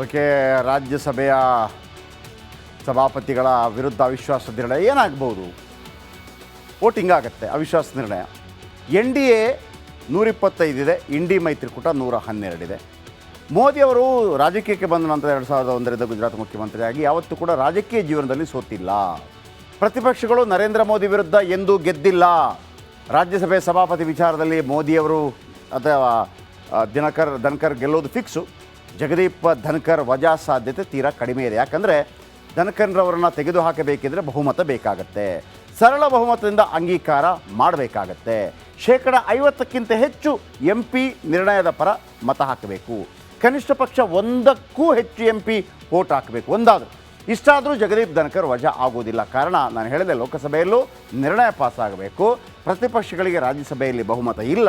Okay, ರಾಜ್ಯಸಭೆಯ ಸಭಾಪತಿಗಳ ವಿರುದ್ಧ ಅವಿಶ್ವಾಸ ನಿರ್ಣಯ ಏನಾಗ್ಬೋದು? ವೋಟಿಂಗ್ ಆಗುತ್ತೆ. ಅವಿಶ್ವಾಸ ನಿರ್ಣಯ ಎನ್ ಡಿ ಎ 125 ಇದೆ, ಇಂಡಿ ಮೈತ್ರಿಕೂಟ 112 ಇದೆ. ಮೋದಿಯವರು ರಾಜಕೀಯಕ್ಕೆ ಬಂದ ನಂತರ 2001ರಿಂದ ಗುಜರಾತ್ ಮುಖ್ಯಮಂತ್ರಿಯಾಗಿ ಯಾವತ್ತೂ ಕೂಡ ರಾಜಕೀಯ ಜೀವನದಲ್ಲಿ ಸೋತಿಲ್ಲ. ಪ್ರತಿಪಕ್ಷಗಳು ನರೇಂದ್ರ ಮೋದಿ ವಿರುದ್ಧ ಎಂದೂ ಗೆದ್ದಿಲ್ಲ. ರಾಜ್ಯಸಭೆ ಸಭಾಪತಿ ವಿಚಾರದಲ್ಲಿ ಮೋದಿಯವರು ಅಥವಾ ಧನ್ಕರ್ ಗೆಲ್ಲೋದು ಫಿಕ್ಸು. ಜಗದೀಪ್ ಧನ್ಕರ್ ವಜಾ ಸಾಧ್ಯತೆ ತೀರಾ ಕಡಿಮೆ ಇದೆ. ಯಾಕಂದರೆ ಧನ್ಕರ್ರವರನ್ನು ತೆಗೆದುಹಾಕಬೇಕಿದ್ರೆ ಬಹುಮತ ಬೇಕಾಗತ್ತೆ. ಸರಳ ಬಹುಮತದಿಂದ ಅಂಗೀಕಾರ ಮಾಡಬೇಕಾಗತ್ತೆ. 50%ಕ್ಕಿಂತ ಹೆಚ್ಚು MP ನಿರ್ಣಯದ ಪರ ಮತ ಹಾಕಬೇಕು. ಕನಿಷ್ಠ ಪಕ್ಷ 1ಕ್ಕೂ ಹೆಚ್ಚು MP ವೋಟ್ ಹಾಕಬೇಕು. ಒಂದಾದರೂ ಇಷ್ಟಾದರೂ ಜಗದೀಪ್ ಧನ್ಕರ್ ವಜಾ ಆಗೋದಿಲ್ಲ. ಕಾರಣ ನಾನು ಹೇಳಿದೆ, ಲೋಕಸಭೆಯಲ್ಲೂ ನಿರ್ಣಯ ಪಾಸ್ ಆಗಬೇಕು. ಪ್ರತಿಪಕ್ಷಗಳಿಗೆ ರಾಜ್ಯಸಭೆಯಲ್ಲಿ ಬಹುಮತ ಇಲ್ಲ.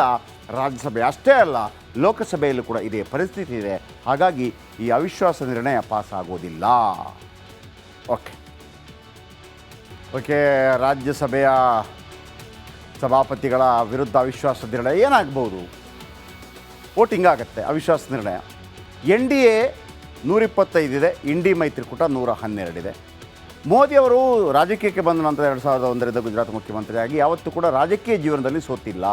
ರಾಜ್ಯಸಭೆ ಅಷ್ಟೇ ಅಲ್ಲ, ಲೋಕಸಭೆಯಲ್ಲೂ ಕೂಡ ಇದೇ ಪರಿಸ್ಥಿತಿ ಇದೆ. ಹಾಗಾಗಿ ಈ ಅವಿಶ್ವಾಸ ನಿರ್ಣಯ ಪಾಸ್ ಆಗೋದಿಲ್ಲ. ಓಕೆ, ರಾಜ್ಯಸಭೆಯ ಸಭಾಪತಿಗಳ ವಿರುದ್ಧ ಅವಿಶ್ವಾಸ ನಿರ್ಣಯ ಏನಾಗ್ಬೋದು? ವೋಟಿಂಗ್ ಆಗುತ್ತೆ. ಅವಿಶ್ವಾಸ ನಿರ್ಣಯ ಎನ್ ಡಿ ಎ 125 ಇದೆ, ಇಂಡಿ ಮೈತ್ರಿಕೂಟ 112 ಇದೆ. ಮೋದಿಯವರು ರಾಜಕೀಯಕ್ಕೆ ಬಂದ ನಂತರ 2001ರಿಂದ ಗುಜರಾತ್ ಮುಖ್ಯಮಂತ್ರಿಯಾಗಿ ಯಾವತ್ತೂ ಕೂಡ ರಾಜಕೀಯ ಜೀವನದಲ್ಲಿ ಸೋತಿಲ್ಲ.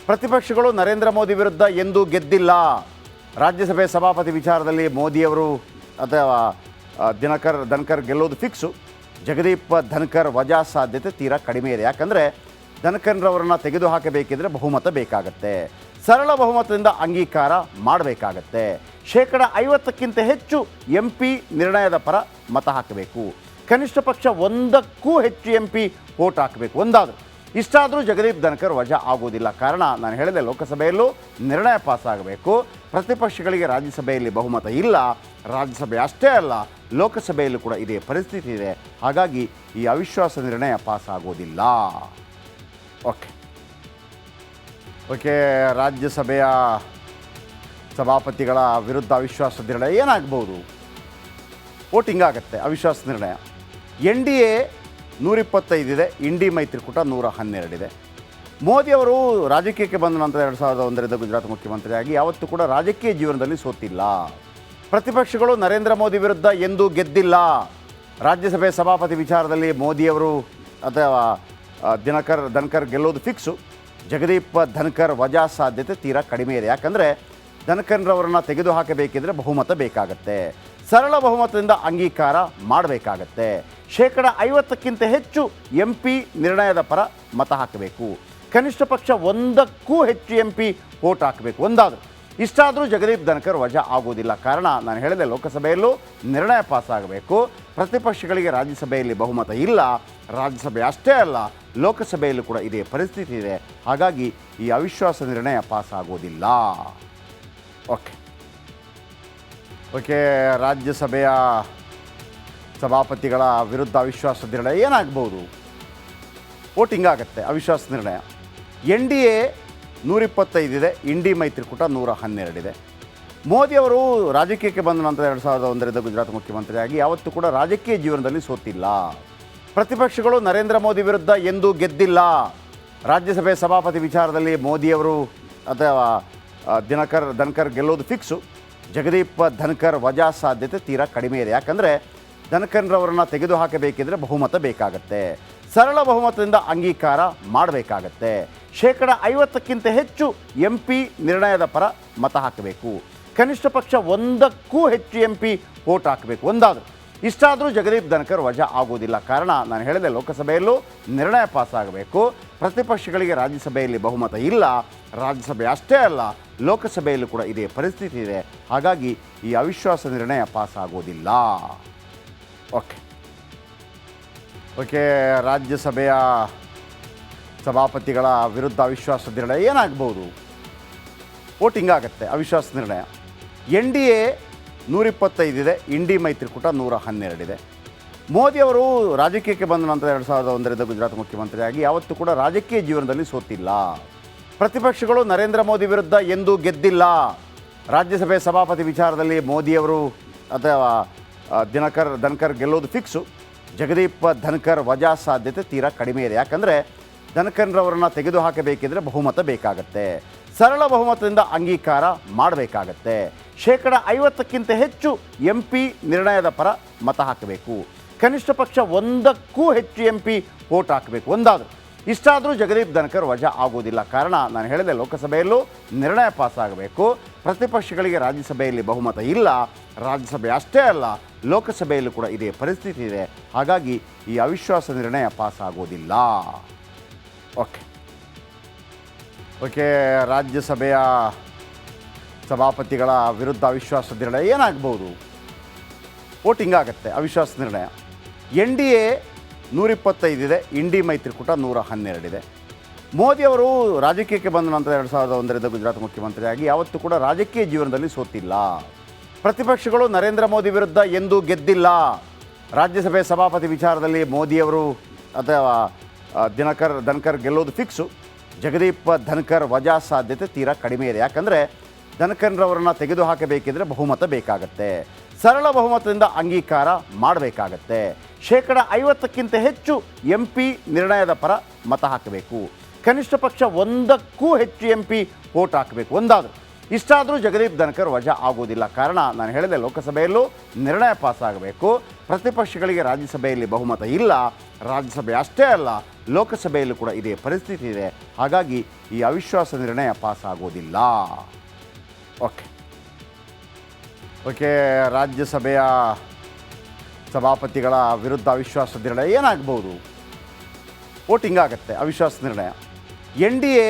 ಪ್ರತಿಪಕ್ಷಗಳು ನರೇಂದ್ರ ಮೋದಿ ವಿರುದ್ಧ ಎಂದೂ ಗೆದ್ದಿಲ್ಲ. ರಾಜ್ಯಸಭೆ ಸಭಾಪತಿ ವಿಚಾರದಲ್ಲಿ ಮೋದಿಯವರು ಅಥವಾ ಧನ್ಕರ್ ಗೆಲ್ಲೋದು ಫಿಕ್ಸು. ಜಗದೀಪ್ ಧನ್ಕರ್ ವಜಾ ಸಾಧ್ಯತೆ ತೀರಾ ಕಡಿಮೆ ಇದೆ. ಯಾಕಂದರೆ ಧನ್ಕರ್ರವರನ್ನು ತೆಗೆದುಹಾಕಬೇಕಿದ್ರೆ ಬಹುಮತ ಬೇಕಾಗತ್ತೆ. ಸರಳ ಬಹುಮತದಿಂದ ಅಂಗೀಕಾರ ಮಾಡಬೇಕಾಗತ್ತೆ. 50%ಕ್ಕಿಂತ ಹೆಚ್ಚು MP ನಿರ್ಣಯದ ಪರ ಮತ ಹಾಕಬೇಕು. ಕನಿಷ್ಠ ಪಕ್ಷ 1ಕ್ಕೂ ಹೆಚ್ಚು MP ವೋಟ್ ಹಾಕಬೇಕು. ಒಂದಾದರೂ ಇಷ್ಟಾದರೂ ಜಗದೀಪ್ ಧನ್ಕರ್ ವಜಾ ಆಗೋದಿಲ್ಲ. ಕಾರಣ ನಾನು ಹೇಳಿದೆ, ಲೋಕಸಭೆಯಲ್ಲೂ ನಿರ್ಣಯ ಪಾಸ್ ಆಗಬೇಕು. ಪ್ರತಿಪಕ್ಷಗಳಿಗೆ ರಾಜ್ಯಸಭೆಯಲ್ಲಿ ಬಹುಮತ ಇಲ್ಲ. ರಾಜ್ಯಸಭೆ ಅಷ್ಟೇ ಅಲ್ಲ, ಲೋಕಸಭೆಯಲ್ಲೂ ಕೂಡ ಇದೇ ಪರಿಸ್ಥಿತಿ ಇದೆ. ಹಾಗಾಗಿ ಈ ಅವಿಶ್ವಾಸ ನಿರ್ಣಯ ಪಾಸ್ ಆಗೋದಿಲ್ಲ. ಓಕೆ, ರಾಜ್ಯಸಭೆಯ ಸಭಾಪತಿಗಳ ವಿರುದ್ಧ ಅವಿಶ್ವಾಸ ನಿರ್ಣಯ ಏನಾಗ್ಬೋದು? ವೋಟಿಂಗ್ ಆಗುತ್ತೆ. ಅವಿಶ್ವಾಸ ನಿರ್ಣಯ ಎನ್ ಡಿ ಎ 125 ಇದೆ, ಇಂಡಿ ಮೈತ್ರಿಕೂಟ 112 ಇದೆ. ಮೋದಿಯವರು ರಾಜಕೀಯಕ್ಕೆ ಬಂದ ನಂತರ 2001ರಿಂದ ಗುಜರಾತ್ ಮುಖ್ಯಮಂತ್ರಿಯಾಗಿ ಯಾವತ್ತೂ ಕೂಡ ರಾಜಕೀಯ ಜೀವನದಲ್ಲಿ ಸೋತಿಲ್ಲ. ಪ್ರತಿಪಕ್ಷಗಳು ನರೇಂದ್ರ ಮೋದಿ ವಿರುದ್ಧ ಎಂದೂ ಗೆದ್ದಿಲ್ಲ. ರಾಜ್ಯಸಭೆ ಸಭಾಪತಿ ವಿಚಾರದಲ್ಲಿ ಮೋದಿಯವರು ಅಥವಾ ಧನ್ಕರ್ ಗೆಲ್ಲೋದು ಫಿಕ್ಸು. ಜಗದೀಪ್ ಧನ್ಕರ್ ವಜಾ ಸಾಧ್ಯತೆ ತೀರಾ ಕಡಿಮೆ ಇದೆ. ಯಾಕಂದರೆ ಧನ್ಕರ್ರವರನ್ನು ತೆಗೆದುಹಾಕಬೇಕಿದ್ರೆ ಬಹುಮತ ಬೇಕಾಗತ್ತೆ. ಸರಳ ಬಹುಮತದಿಂದ ಅಂಗೀಕಾರ ಮಾಡಬೇಕಾಗತ್ತೆ. 50%ಕ್ಕಿಂತ ಹೆಚ್ಚು MP ನಿರ್ಣಯದ ಪರ ಮತ ಹಾಕಬೇಕು. ಕನಿಷ್ಠ ಪಕ್ಷ 1ಕ್ಕೂ ಹೆಚ್ಚು MP ವೋಟ್ ಹಾಕಬೇಕು. ಒಂದಾದರೂ ಇಷ್ಟಾದರೂ ಜಗದೀಪ್ ಧನ್ಕರ್ ವಜಾ ಆಗೋದಿಲ್ಲ. ಕಾರಣ ನಾನು ಹೇಳಿದೆ, ಲೋಕಸಭೆಯಲ್ಲೂ ನಿರ್ಣಯ ಪಾಸ್ ಆಗಬೇಕು. ಪ್ರತಿಪಕ್ಷಗಳಿಗೆ ರಾಜ್ಯಸಭೆಯಲ್ಲಿ ಬಹುಮತ ಇಲ್ಲ. ರಾಜ್ಯಸಭೆ ಅಷ್ಟೇ ಅಲ್ಲ, ಲೋಕಸಭೆಯಲ್ಲೂ ಕೂಡ ಇದೇ ಪರಿಸ್ಥಿತಿ ಇದೆ. ಹಾಗಾಗಿ ಈ ಅವಿಶ್ವಾಸ ನಿರ್ಣಯ ಪಾಸ್ ಆಗೋದಿಲ್ಲ. ಓಕೆ, ರಾಜ್ಯಸಭೆಯ ಸಭಾಪತಿಗಳ ವಿರುದ್ಧ ಅವಿಶ್ವಾಸ ನಿರ್ಣಯ ಏನಾಗ್ಬೋದು? ವೋಟಿಂಗ್ ಆಗುತ್ತೆ. ಅವಿಶ್ವಾಸ ನಿರ್ಣಯ ಎನ್ ಡಿ ಎ 125 ಇದೆ, ಇಂಡಿ ಮೈತ್ರಿಕೂಟ 112 ಇದೆ. ಮೋದಿಯವರು ರಾಜಕೀಯಕ್ಕೆ ಬಂದ ನಂತರ 2001ರಿಂದ ಗುಜರಾತ್ ಮುಖ್ಯಮಂತ್ರಿಯಾಗಿ ಯಾವತ್ತೂ ಕೂಡ ರಾಜಕೀಯ ಜೀವನದಲ್ಲಿ ಸೋತಿಲ್ಲ. ಪ್ರತಿಪಕ್ಷಗಳು ನರೇಂದ್ರ ಮೋದಿ ವಿರುದ್ಧ ಎಂದೂ ಗೆದ್ದಿಲ್ಲ. ರಾಜ್ಯಸಭೆ ಸಭಾಪತಿ ವಿಚಾರದಲ್ಲಿ ಮೋದಿಯವರು ಅಥವಾ ಧನ್ಕರ್ ಗೆಲ್ಲೋದು ಫಿಕ್ಸು. ಜಗದೀಪ್ ಧನ್ಕರ್ ವಜಾ ಸಾಧ್ಯತೆ ತೀರಾ ಕಡಿಮೆ ಇದೆ. ಯಾಕಂದರೆ ಧನ್ಕರ್ರವರನ್ನು ತೆಗೆದುಹಾಕಬೇಕಿದ್ರೆ ಬಹುಮತ ಬೇಕಾಗತ್ತೆ. ಸರಳ ಬಹುಮತದಿಂದ ಅಂಗೀಕಾರ ಮಾಡಬೇಕಾಗತ್ತೆ. 50%ಕ್ಕಿಂತ ಹೆಚ್ಚು MP ನಿರ್ಣಯದ ಪರ ಮತ ಹಾಕಬೇಕು. ಕನಿಷ್ಠ ಪಕ್ಷ 1ಕ್ಕೂ ಹೆಚ್ಚು MP ವೋಟ್ ಹಾಕಬೇಕು. ಒಂದಾದರೂ ಇಷ್ಟಾದರೂ ಜಗದೀಪ್ ಧನ್ಕರ್ ವಜಾ ಆಗೋದಿಲ್ಲ. ಕಾರಣ ನಾನು ಹೇಳಿದೆ, ಲೋಕಸಭೆಯಲ್ಲೂ ನಿರ್ಣಯ ಪಾಸ್ ಆಗಬೇಕು. ಪ್ರತಿಪಕ್ಷಗಳಿಗೆ ರಾಜ್ಯಸಭೆಯಲ್ಲಿ ಬಹುಮತ ಇಲ್ಲ. ರಾಜ್ಯಸಭೆ ಅಷ್ಟೇ ಅಲ್ಲ, ಲೋಕಸಭೆಯಲ್ಲೂ ಕೂಡ ಇದೇ ಪರಿಸ್ಥಿತಿ ಇದೆ. ಹಾಗಾಗಿ ಈ ಅವಿಶ್ವಾಸ ನಿರ್ಣಯ ಪಾಸ್ ಆಗೋದಿಲ್ಲ. ಓಕೆ, ರಾಜ್ಯಸಭೆಯ ಸಭಾಪತಿಗಳ ವಿರುದ್ಧ ಅವಿಶ್ವಾಸ ನಿರ್ಣಯ ಏನಾಗ್ಬೋದು? ವೋಟಿಂಗ್ ಆಗುತ್ತೆ. ಅವಿಶ್ವಾಸ ನಿರ್ಣಯ ಎನ್ ಡಿ ಎ 125 ಇದೆ, ಇಂಡಿ ಮೈತ್ರಿಕೂಟ 112 ಇದೆ. ಮೋದಿಯವರು ರಾಜಕೀಯಕ್ಕೆ ಬಂದ ನಂತರ 2001ರಿಂದ ಗುಜರಾತ್ ಮುಖ್ಯಮಂತ್ರಿಯಾಗಿ ಯಾವತ್ತೂ ಕೂಡ ರಾಜಕೀಯ ಜೀವನದಲ್ಲಿ ಸೋತಿಲ್ಲ. ಪ್ರತಿಪಕ್ಷಗಳು ನರೇಂದ್ರ ಮೋದಿ ವಿರುದ್ಧ ಎಂದೂ ಗೆದ್ದಿಲ್ಲ. ರಾಜ್ಯಸಭೆ ಸಭಾಪತಿ ವಿಚಾರದಲ್ಲಿ ಮೋದಿಯವರು ಅಥವಾ ಧನ್ಕರ್ ಗೆಲ್ಲೋದು ಫಿಕ್ಸು. ಜಗದೀಪ್ ಧನ್ಕರ್ ವಜಾ ಸಾಧ್ಯತೆ ತೀರಾ ಕಡಿಮೆ ಇದೆ. ಯಾಕಂದರೆ ಧನ್ಕರ್ರವರನ್ನು ತೆಗೆದುಹಾಕಬೇಕಿದ್ರೆ ಬಹುಮತ ಬೇಕಾಗತ್ತೆ. ಸರಳ ಬಹುಮತದಿಂದ ಅಂಗೀಕಾರ ಮಾಡಬೇಕಾಗತ್ತೆ. 50%ಕ್ಕಿಂತ ಹೆಚ್ಚು MP ನಿರ್ಣಯದ ಪರ ಮತ ಹಾಕಬೇಕು. ಕನಿಷ್ಠ ಪಕ್ಷ 1ಕ್ಕೂ ಹೆಚ್ಚು MP ವೋಟ್ ಹಾಕಬೇಕು. ಒಂದಾದರೂ ಇಷ್ಟಾದರೂ ಜಗದೀಪ್ ಧನ್ಕರ್ ವಜಾ ಆಗೋದಿಲ್ಲ. ಕಾರಣ ನಾನು ಹೇಳಿದೆ, ಲೋಕಸಭೆಯಲ್ಲೂ ನಿರ್ಣಯ ಪಾಸ್ ಆಗಬೇಕು. ಪ್ರತಿಪಕ್ಷಗಳಿಗೆ ರಾಜ್ಯಸಭೆಯಲ್ಲಿ ಬಹುಮತ ಇಲ್ಲ. ರಾಜ್ಯಸಭೆ ಅಷ್ಟೇ ಅಲ್ಲ, ಲೋಕಸಭೆಯಲ್ಲೂ ಕೂಡ ಇದೇ ಪರಿಸ್ಥಿತಿ ಇದೆ. ಹಾಗಾಗಿ ಈ ಅವಿಶ್ವಾಸ ನಿರ್ಣಯ ಪಾಸ್ ಆಗೋದಿಲ್ಲ. ಓಕೆ, ರಾಜ್ಯಸಭೆಯ ಸಭಾಪತಿಗಳ ವಿರುದ್ಧ ಅವಿಶ್ವಾಸ ನಿರ್ಣಯ ಏನಾಗ್ಬೋದು? ವೋಟಿಂಗ್ ಆಗುತ್ತೆ. ಅವಿಶ್ವಾಸ ನಿರ್ಣಯ NDA 125 ಇದೆ, ಇಂಡಿ ಮೈತ್ರಿಕೂಟ 112 ಇದೆ. ಮೋದಿಯವರು ರಾಜಕೀಯಕ್ಕೆ ಬಂದ ನಂತರ 2001ರಿಂದ ಗುಜರಾತ್ ಮುಖ್ಯಮಂತ್ರಿಯಾಗಿ ಯಾವತ್ತೂ ಕೂಡ ರಾಜಕೀಯ ಜೀವನದಲ್ಲಿ ಸೋತಿಲ್ಲ. ಪ್ರತಿಪಕ್ಷಗಳು ನರೇಂದ್ರ ಮೋದಿ ವಿರುದ್ಧ ಎಂದೂ ಗೆದ್ದಿಲ್ಲ. ರಾಜ್ಯಸಭೆ ಸಭಾಪತಿ ವಿಚಾರದಲ್ಲಿ ಮೋದಿಯವರು ಅಥವಾ ಧನ್ಕರ್ ಗೆಲ್ಲೋದು ಫಿಕ್ಸು. ಜಗದೀಪ್ ಧನ್ಕರ್ ವಜಾ ಸಾಧ್ಯತೆ ತೀರಾ ಕಡಿಮೆ ಇದೆ. ಯಾಕಂದರೆ ಧನ್ಕರ್ರವರನ್ನು ತೆಗೆದುಹಾಕಬೇಕಿದ್ರೆ ಬಹುಮತ ಬೇಕಾಗತ್ತೆ. ಸರಳ ಬಹುಮತದಿಂದ ಅಂಗೀಕಾರ ಮಾಡಬೇಕಾಗತ್ತೆ. 50%ಕ್ಕಿಂತ ಹೆಚ್ಚು MP ನಿರ್ಣಯದ ಪರ ಮತ ಹಾಕಬೇಕು. ಕನಿಷ್ಠ ಪಕ್ಷ 1ಕ್ಕೂ ಹೆಚ್ಚು MP ವೋಟ್ ಹಾಕಬೇಕು. ಒಂದಾದರೂ ಇಷ್ಟಾದರೂ ಜಗದೀಪ್ ಧನ್ಕರ್ ವಜಾ ಆಗೋದಿಲ್ಲ. ಕಾರಣ ನಾನು ಹೇಳಿದೆ, ಲೋಕಸಭೆಯಲ್ಲೂ ನಿರ್ಣಯ ಪಾಸ್ ಆಗಬೇಕು. ಪ್ರತಿಪಕ್ಷಗಳಿಗೆ ರಾಜ್ಯಸಭೆಯಲ್ಲಿ ಬಹುಮತ ಇಲ್ಲ. ರಾಜ್ಯಸಭೆ ಅಷ್ಟೇ ಅಲ್ಲ, ಲೋಕಸಭೆಯಲ್ಲೂ ಕೂಡ ಇದೇ ಪರಿಸ್ಥಿತಿ ಇದೆ. ಹಾಗಾಗಿ ಈ ಅವಿಶ್ವಾಸ ನಿರ್ಣಯ ಪಾಸ್ ಆಗೋದಿಲ್ಲ. ಓಕೆ, ರಾಜ್ಯಸಭೆಯ ಸಭಾಪತಿಗಳ ವಿರುದ್ಧ ಅವಿಶ್ವಾಸ ನಿರ್ಣಯ ಏನಾಗ್ಬೋದು? ವೋಟಿಂಗ್ ಆಗುತ್ತೆ. ಅವಿಶ್ವಾಸ ನಿರ್ಣಯ NDA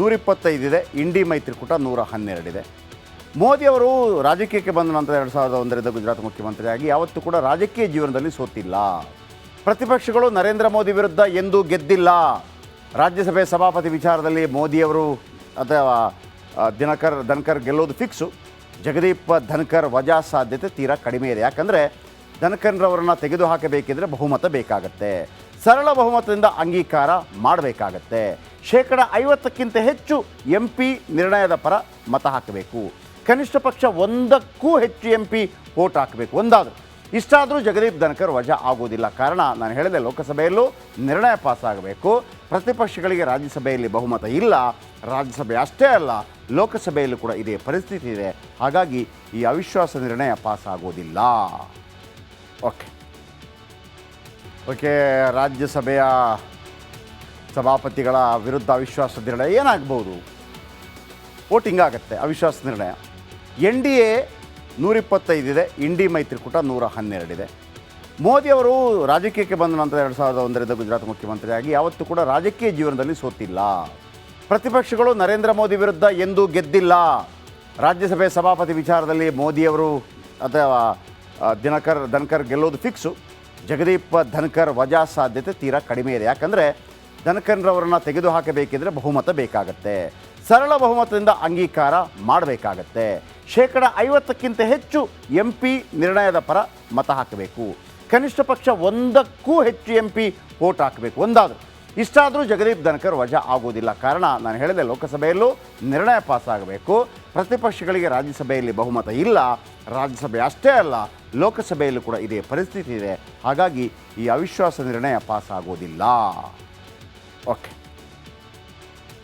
125 ಇದೆ, ಇಂಡಿ ಮೈತ್ರಿಕೂಟ 112 ಇದೆ. ಮೋದಿಯವರು ರಾಜಕೀಯಕ್ಕೆ ಬಂದ ನಂತರ 2001ರಿಂದ ಗುಜರಾತ್ ಮುಖ್ಯಮಂತ್ರಿಯಾಗಿ ಯಾವತ್ತೂ ಕೂಡ ರಾಜಕೀಯ ಜೀವನದಲ್ಲಿ ಸೋತಿಲ್ಲ. ಪ್ರತಿಪಕ್ಷಗಳು ನರೇಂದ್ರ ಮೋದಿ ವಿರುದ್ಧ ಎಂದೂ ಗೆದ್ದಿಲ್ಲ. ರಾಜ್ಯಸಭೆ ಸಭಾಪತಿ ವಿಚಾರದಲ್ಲಿ ಮೋದಿಯವರು ಅಥವಾ ಧನ್ಕರ್ ಗೆಲ್ಲೋದು ಫಿಕ್ಸು. ಜಗದೀಪ್ ಧನ್ಕರ್ ವಜಾ ಸಾಧ್ಯತೆ ತೀರಾ ಕಡಿಮೆ ಇದೆ. ಯಾಕಂದರೆ ಧನ್ಕರ್ರವರನ್ನು ತೆಗೆದುಹಾಕಬೇಕಿದ್ರೆ ಬಹುಮತ ಬೇಕಾಗತ್ತೆ. ಸರಳ ಬಹುಮತದಿಂದ ಅಂಗೀಕಾರ ಮಾಡಬೇಕಾಗತ್ತೆ. 50%ಕ್ಕಿಂತ ಹೆಚ್ಚು MP ನಿರ್ಣಯದ ಪರ ಮತ ಹಾಕಬೇಕು. ಕನಿಷ್ಠ ಪಕ್ಷ 1ಕ್ಕೂ ಹೆಚ್ಚು MP ವೋಟ್ ಹಾಕಬೇಕು. ಒಂದಾದರೂ ಇಷ್ಟಾದರೂ ಜಗದೀಪ್ ಧನ್ಕರ್ ವಜಾ ಆಗೋದಿಲ್ಲ. ಕಾರಣ ನಾನು ಹೇಳಿದೆ, ಲೋಕಸಭೆಯಲ್ಲೂ ನಿರ್ಣಯ ಪಾಸ್ ಆಗಬೇಕು. ಪ್ರತಿಪಕ್ಷಗಳಿಗೆ ರಾಜ್ಯಸಭೆಯಲ್ಲಿ ಬಹುಮತ ಇಲ್ಲ. ರಾಜ್ಯಸಭೆ ಅಷ್ಟೇ ಅಲ್ಲ, ಲೋಕಸಭೆಯಲ್ಲೂ ಕೂಡ ಇದೇ ಪರಿಸ್ಥಿತಿ ಇದೆ. ಹಾಗಾಗಿ ಈ ಅವಿಶ್ವಾಸ ನಿರ್ಣಯ ಪಾಸ್ ಆಗೋದಿಲ್ಲ. ಓಕೆ, ರಾಜ್ಯಸಭೆಯ ಸಭಾಪತಿಗಳ ವಿರುದ್ಧ ಅವಿಶ್ವಾಸ ನಿರ್ಣಯ ಏನಾಗ್ಬೋದು? ವೋಟಿಂಗ್ ಆಗುತ್ತೆ. ಅವಿಶ್ವಾಸ ನಿರ್ಣಯ NDA 125 ಇದೆ, ಇಂಡಿ ಮೈತ್ರಿಕೂಟ 112 ಇದೆ. ಮೋದಿಯವರು ರಾಜಕೀಯಕ್ಕೆ ಬಂದ ನಂತರ 2001ರಿಂದ ಗುಜರಾತ್ ಮುಖ್ಯಮಂತ್ರಿಯಾಗಿ ಯಾವತ್ತೂ ಕೂಡ ರಾಜಕೀಯ ಜೀವನದಲ್ಲಿ ಸೋತಿಲ್ಲ. ಪ್ರತಿಪಕ್ಷಗಳು ನರೇಂದ್ರ ಮೋದಿ ವಿರುದ್ಧ ಎಂದೂ ಗೆದ್ದಿಲ್ಲ. ರಾಜ್ಯಸಭೆ ಸಭಾಪತಿ ವಿಚಾರದಲ್ಲಿ ಮೋದಿಯವರು ಅಥವಾ ಧನ್ಕರ್ ಗೆಲ್ಲೋದು ಫಿಕ್ಸು. ಜಗದೀಪ್ ಧನ್ಕರ್ ವಜಾ ಸಾಧ್ಯತೆ ತೀರಾ ಕಡಿಮೆ ಇದೆ. ಯಾಕಂದರೆ ಧನ್ಕರ್ರವರನ್ನು ತೆಗೆದುಹಾಕಬೇಕಿದ್ರೆ ಬಹುಮತ ಬೇಕಾಗತ್ತೆ. ಸರಳ ಬಹುಮತದಿಂದ ಅಂಗೀಕಾರ ಮಾಡಬೇಕಾಗತ್ತೆ. 50%ಕ್ಕಿಂತ ಹೆಚ್ಚು MP ನಿರ್ಣಯದ ಪರ ಮತ ಹಾಕಬೇಕು. ಕನಿಷ್ಠ ಪಕ್ಷ 1ಕ್ಕೂ ಹೆಚ್ಚು MP ವೋಟ್ ಹಾಕಬೇಕು. ಒಂದಾದರೂ ಇಷ್ಟಾದರೂ ಜಗದೀಪ್ ಧನ್ಕರ್ ವಜಾ ಆಗೋದಿಲ್ಲ. ಕಾರಣ ನಾನು ಹೇಳಿದೆ, ಲೋಕಸಭೆಯಲ್ಲೂ ನಿರ್ಣಯ ಪಾಸ್ ಆಗಬೇಕು. ಪ್ರತಿಪಕ್ಷಗಳಿಗೆ ರಾಜ್ಯಸಭೆಯಲ್ಲಿ ಬಹುಮತ ಇಲ್ಲ. ರಾಜ್ಯಸಭೆ ಅಷ್ಟೇ ಅಲ್ಲ, ಲೋಕಸಭೆಯಲ್ಲೂ ಕೂಡ ಇದೇ ಪರಿಸ್ಥಿತಿ ಇದೆ. ಹಾಗಾಗಿ ಈ ಅವಿಶ್ವಾಸ ನಿರ್ಣಯ ಪಾಸ್ ಆಗೋದಿಲ್ಲ.